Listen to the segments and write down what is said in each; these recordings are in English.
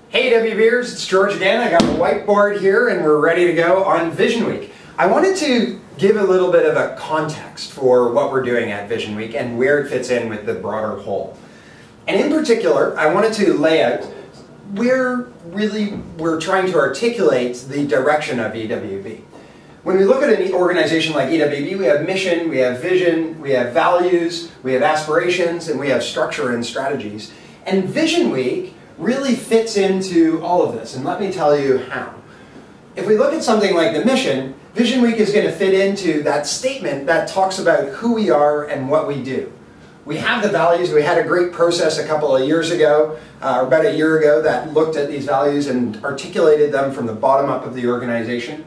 Hey EWBers, it's George again. I got the whiteboard here and we're ready to go on Vision Week. I wanted to give a little bit of a context for what we're doing at Vision Week and where it fits in with the broader whole. And in particular, I wanted to lay out where really we're trying to articulate the direction of EWB. When we look at an organization like EWB, we have mission, we have vision, we have values, we have aspirations, and we have structure and strategies. And Vision Week really fits into all of this, and let me tell you how. If we look at something like the mission, Vision Week is going to fit into that statement that talks about who we are and what we do. We have the values. We had a great process a couple of years ago, or about a year ago, that looked at these values and articulated them from the bottom up of the organization.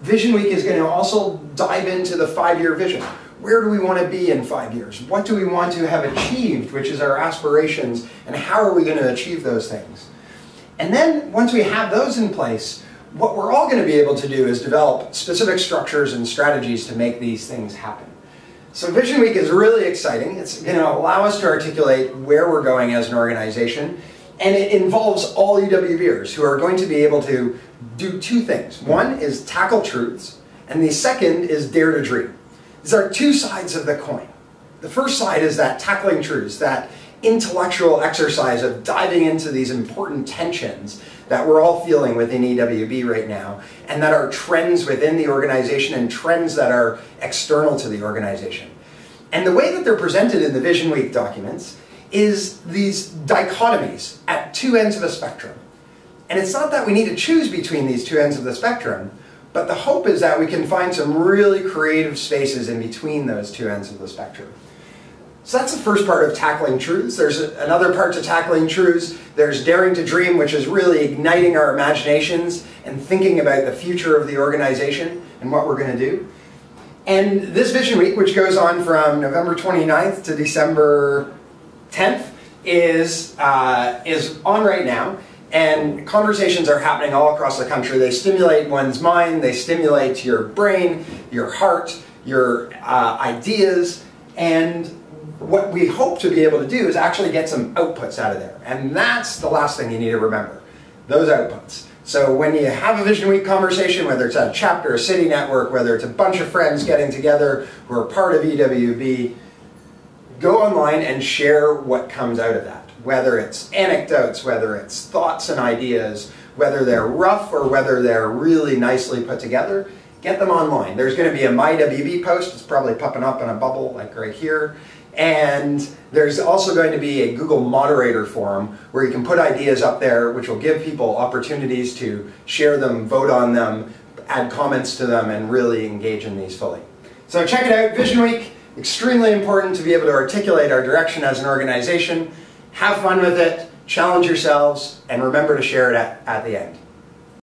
Vision Week is going to also dive into the 5-year vision. Where do we want to be in 5 years? What do we want to have achieved, which is our aspirations, and how are we going to achieve those things? And then, once we have those in place, what we're all going to be able to do is develop specific structures and strategies to make these things happen. So Vision Week is really exciting. It's going to allow us to articulate where we're going as an organization, and it involves all EWBers who are going to be able to do two things. One is tackle truths, and the second is dare to dream. These are two sides of the coin. The first side is that tackling truths, that intellectual exercise of diving into these important tensions that we're all feeling within EWB right now, and that are trends within the organization and trends that are external to the organization. And the way that they're presented in the Vision Week documents is these dichotomies at two ends of a spectrum. And it's not that we need to choose between these two ends of the spectrum, but the hope is that we can find some really creative spaces in between those two ends of the spectrum. So that's the first part of tackling truths. There's another part to tackling truths. There's daring to dream, which is really igniting our imaginations and thinking about the future of the organization and what we're going to do. And this Vision Week, which goes on from November 29th to December 10th, is on right now. And conversations are happening all across the country. They stimulate one's mind, they stimulate your brain, your heart, your ideas, and what we hope to be able to do is actually get some outputs out of there. And that's the last thing you need to remember, those outputs. So when you have a Vision Week conversation, whether it's at a chapter, a city network, whether it's a bunch of friends getting together who are part of EWB, go online and share what comes out of that. Whether it's anecdotes, whether it's thoughts and ideas, whether they're rough or whether they're really nicely put together, get them online. There's going to be a MyWB post. It's probably popping up in a bubble like right here. And there's also going to be a Google moderator forum where you can put ideas up there, which will give people opportunities to share them, vote on them, add comments to them, and really engage in these fully. So check it out, Vision Week. Extremely important to be able to articulate our direction as an organization. Have fun with it, challenge yourselves, and remember to share it at the end.